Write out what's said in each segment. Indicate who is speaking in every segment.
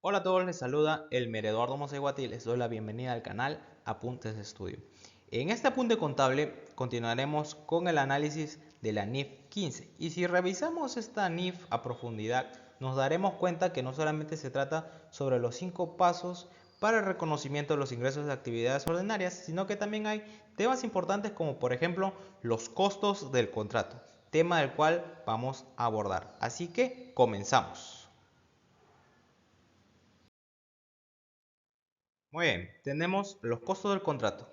Speaker 1: Hola a todos, les saluda Elmer Eduardo Moseguati y les doy la bienvenida al canal Apuntes de Estudio. En este apunte contable continuaremos con el análisis de la NIF 15 y si revisamos esta NIF a profundidad nos daremos cuenta que no solamente se trata sobre los 5 pasos para el reconocimiento de los ingresos de actividades ordinarias, sino que también hay temas importantes como por ejemplo los costos del contrato, tema del cual vamos a abordar. Así que comenzamos. Muy bien, tenemos los costos del contrato.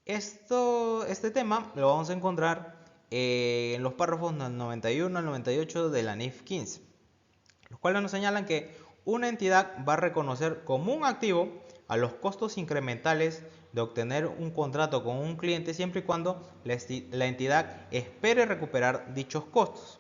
Speaker 1: Este tema lo vamos a encontrar en los párrafos 91 al 98 de la NIF 15, los cuales nos señalan que una entidad va a reconocer como un activo a los costos incrementales de obtener un contrato con un cliente siempre y cuando la entidad espere recuperar dichos costos.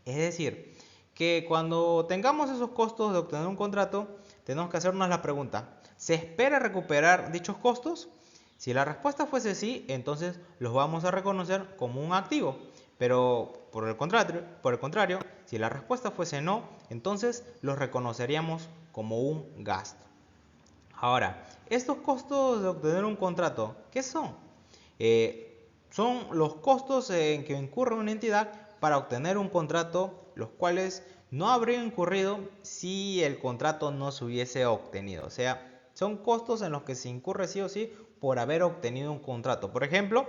Speaker 1: Es decir, que cuando tengamos esos costos de obtener un contrato, tenemos que hacernos la pregunta: ¿se espera recuperar dichos costos? Si la respuesta fuese sí, entonces los vamos a reconocer como un activo. Pero por el contrario, si la respuesta fuese no, entonces los reconoceríamos como un gasto. Ahora, estos costos de obtener un contrato, ¿qué son? Son los costos en que incurre una entidad para obtener un contrato, los cuales no habrían incurrido si el contrato no se hubiese obtenido. O sea, son costos en los que se incurre sí o sí por haber obtenido un contrato. Por ejemplo,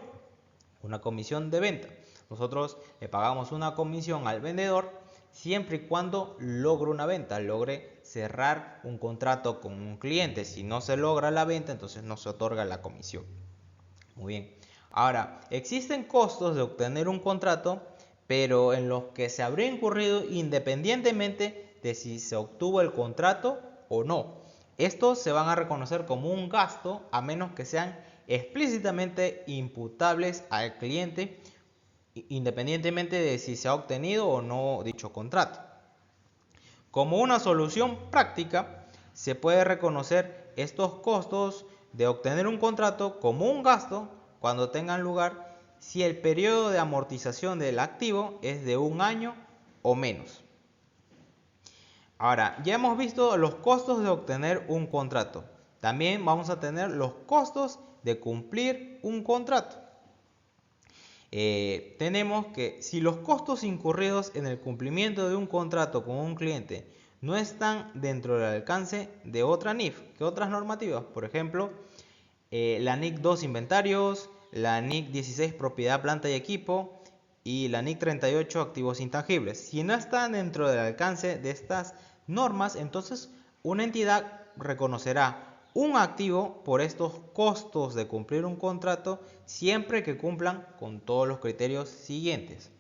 Speaker 1: una comisión de venta. Nosotros le pagamos una comisión al vendedor siempre y cuando logre una venta, logre cerrar un contrato con un cliente. Si no se logra la venta, entonces no se otorga la comisión. Muy bien. Ahora, existen costos de obtener un contrato, pero en los que se habría incurrido independientemente de si se obtuvo el contrato o no. Estos se van a reconocer como un gasto a menos que sean explícitamente imputables al cliente, independientemente de si se ha obtenido o no dicho contrato. Como una solución práctica, se puede reconocer estos costos de obtener un contrato como un gasto cuando tengan lugar si el periodo de amortización del activo es de un año o menos. Ahora, ya hemos visto los costos de obtener un contrato. También vamos a tener los costos de cumplir un contrato. Tenemos que si los costos incurridos en el cumplimiento de un contrato con un cliente no están dentro del alcance de otra NIF, que otras normativas, por ejemplo, la NIC 2 inventarios, la NIC 16 propiedad, planta y equipo y la NIC 38 activos intangibles. Si no están dentro del alcance de estas normas, entonces una entidad reconocerá un activo por estos costos de cumplir un contrato siempre que cumplan con todos los criterios siguientes.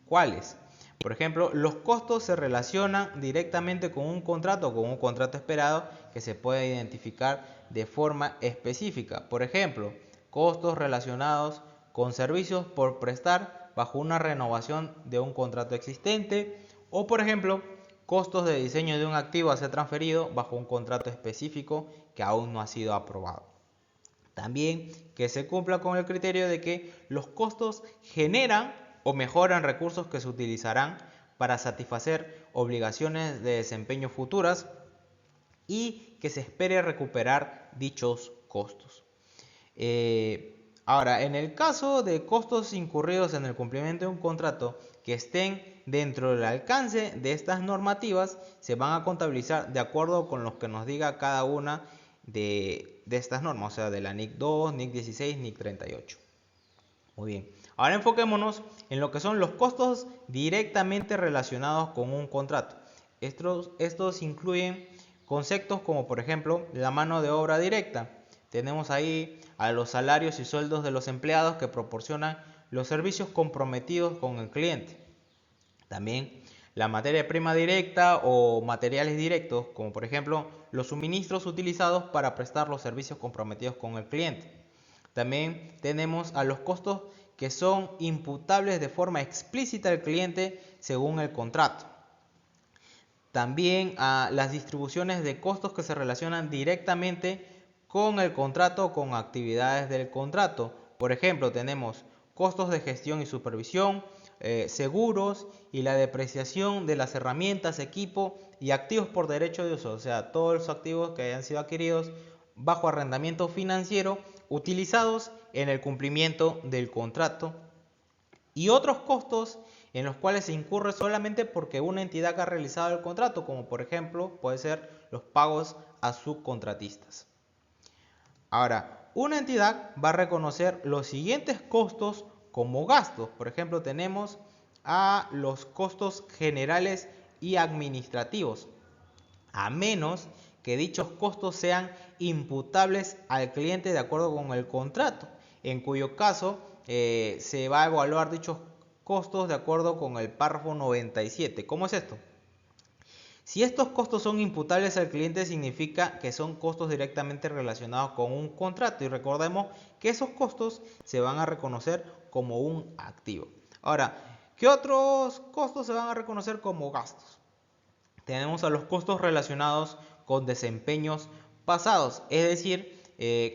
Speaker 1: ¿Cuáles? Por ejemplo, los costos se relacionan directamente con un contrato o con un contrato esperado que se puede identificar de forma específica. Por ejemplo, costos relacionados con servicios por prestar bajo una renovación de un contrato existente o, por ejemplo, costos de diseño de un activo a ser transferido bajo un contrato específico que aún no ha sido aprobado. También que se cumpla con el criterio de que los costos generan o mejoran recursos que se utilizarán para satisfacer obligaciones de desempeño futuras y que se espere recuperar dichos costos. Ahora, en el caso de costos incurridos en el cumplimiento de un contrato que estén dentro del alcance de estas normativas, se van a contabilizar de acuerdo con lo que nos diga cada una de estas normas, o sea, de la NIC 2, NIC 16, NIC 38. Muy bien. Ahora enfoquémonos en lo que son los costos directamente relacionados con un contrato. Estos incluyen conceptos como por ejemplo la mano de obra directa. Tenemos ahí a los salarios y sueldos de los empleados que proporcionan los servicios comprometidos con el cliente. También la materia prima directa o materiales directos, como por ejemplo los suministros utilizados para prestar los servicios comprometidos con el cliente. También tenemos a los costos que son imputables de forma explícita al cliente según el contrato. También a las distribuciones de costos que se relacionan directamente con el contrato o con actividades del contrato. Por ejemplo, tenemos costos de gestión y supervisión, seguros y la depreciación de las herramientas, equipo y activos por derecho de uso, o sea, todos los activos que hayan sido adquiridos bajo arrendamiento financiero utilizados en el cumplimiento del contrato, y otros costos en los cuales se incurre solamente porque una entidad ha realizado el contrato, como por ejemplo puede ser los pagos a subcontratistas. Ahora, una entidad va a reconocer los siguientes costos como gastos. Por ejemplo, tenemos a los costos generales y administrativos, a menos que dichos costos sean imputables al cliente de acuerdo con el contrato, en cuyo caso se va a evaluar dichos costos de acuerdo con el párrafo 97. ¿Cómo es esto? Si estos costos son imputables al cliente, significa que son costos directamente relacionados con un contrato, y recordemos que esos costos se van a reconocer como un activo. Ahora, ¿qué otros costos se van a reconocer como gastos? Tenemos a los costos relacionados con desempeños pasados, es decir,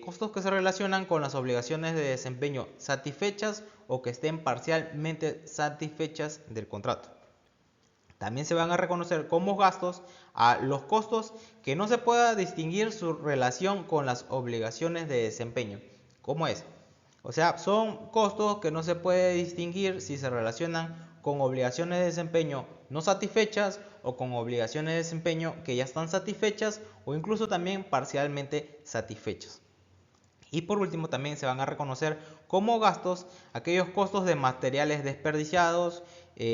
Speaker 1: costos que se relacionan con las obligaciones de desempeño satisfechas o que estén parcialmente satisfechas del contrato. También se van a reconocer como gastos a los costos que no se pueda distinguir su relación con las obligaciones de desempeño. ¿Cómo es? O sea, son costos que no se puede distinguir si se relacionan con obligaciones de desempeño no satisfechas o con obligaciones de desempeño que ya están satisfechas o incluso también parcialmente satisfechas. Y por último también se van a reconocer como gastos aquellos costos de materiales desperdiciados,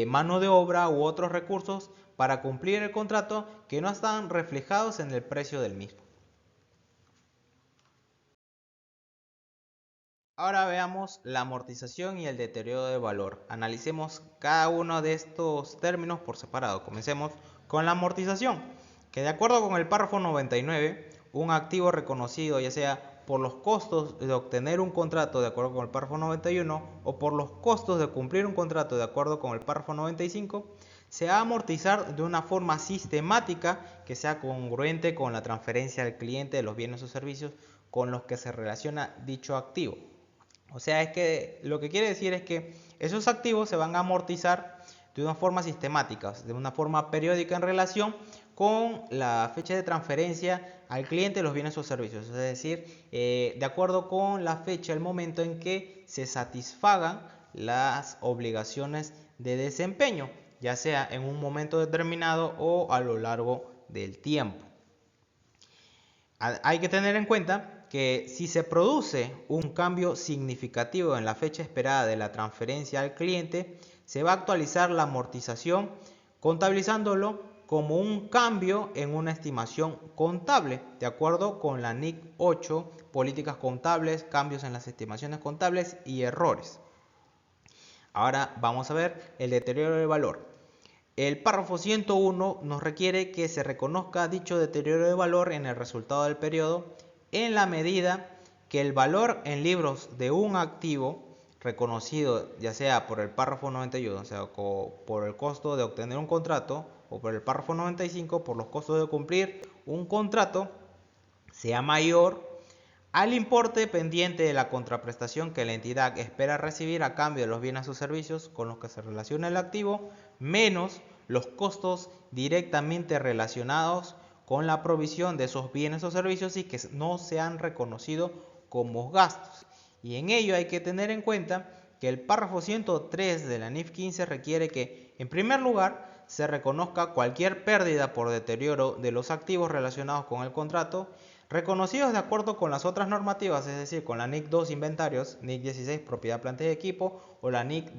Speaker 1: mano de obra u otros recursos para cumplir el contrato que no están reflejados en el precio del mismo. Ahora veamos la amortización y el deterioro de valor. Analicemos cada uno de estos términos por separado. Comencemos con la amortización, que de acuerdo con el párrafo 99, un activo reconocido ya sea por los costos de obtener un contrato de acuerdo con el párrafo 91 o por los costos de cumplir un contrato de acuerdo con el párrafo 95, se va a amortizar de una forma sistemática que sea congruente con la transferencia al cliente de los bienes o servicios con los que se relaciona dicho activo. O sea, es que lo que quiere decir es que esos activos se van a amortizar de una forma sistemática, de una forma periódica en relación con la fecha de transferencia al cliente de los bienes o servicios. Es decir, de acuerdo con la fecha, el momento en que se satisfagan las obligaciones de desempeño, ya sea en un momento determinado o a lo largo del tiempo. Hay que tener en cuenta que si se produce un cambio significativo en la fecha esperada de la transferencia al cliente, se va a actualizar la amortización contabilizándolo como un cambio en una estimación contable, de acuerdo con la NIC 8, políticas contables, cambios en las estimaciones contables y errores. Ahora vamos a ver el deterioro del valor. El párrafo 101 nos requiere que se reconozca dicho deterioro de valor en el resultado del periodo en la medida que el valor en libros de un activo reconocido ya sea por el párrafo 91, o sea, por el costo de obtener un contrato, o por el párrafo 95 por los costos de cumplir un contrato, sea mayor al importe pendiente de la contraprestación que la entidad espera recibir a cambio de los bienes o servicios con los que se relaciona el activo, menos los costos directamente relacionados con la provisión de esos bienes o servicios y que no se han reconocido como gastos. Y en ello hay que tener en cuenta que el párrafo 103 de la NIF 15 requiere que, en primer lugar, se reconozca cualquier pérdida por deterioro de los activos relacionados con el contrato, reconocidos de acuerdo con las otras normativas, es decir, con la NIC 2 inventarios, NIC 16 propiedad, planta y equipo, o la NIC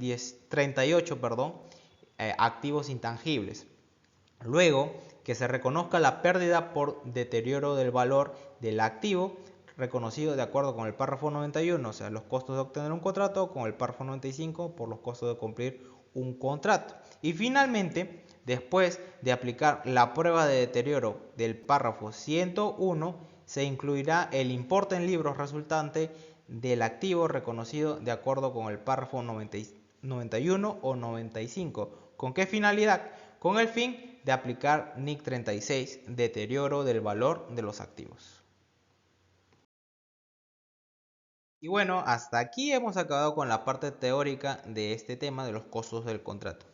Speaker 1: 38, activos intangibles. Luego, que se reconozca la pérdida por deterioro del valor del activo, reconocido de acuerdo con el párrafo 91, o sea, los costos de obtener un contrato, con el párrafo 95 por los costos de cumplir un contrato. Y finalmente, después de aplicar la prueba de deterioro del párrafo 101, se incluirá el importe en libros resultante del activo reconocido de acuerdo con el párrafo 91 o 95. ¿Con qué finalidad? Con el fin de aplicar NIC 36, deterioro del valor de los activos. Y bueno, hasta aquí hemos acabado con la parte teórica de este tema de los costos del contrato.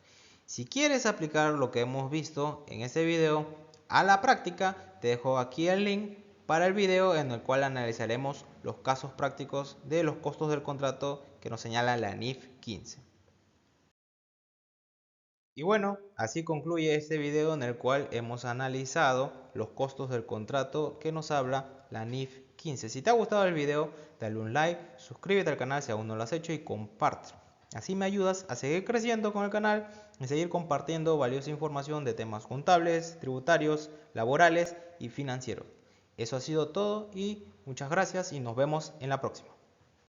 Speaker 1: Si quieres aplicar lo que hemos visto en este video a la práctica, te dejo aquí el link para el video en el cual analizaremos los casos prácticos de los costos del contrato que nos señala la NIF 15. Y bueno, así concluye este video en el cual hemos analizado los costos del contrato que nos habla la NIF 15. Si te ha gustado el video, dale un like, suscríbete al canal si aún no lo has hecho y comparte. Así me ayudas a seguir creciendo con el canal y seguir compartiendo valiosa información de temas contables, tributarios, laborales y financieros. Eso ha sido todo y muchas gracias y nos vemos en la próxima.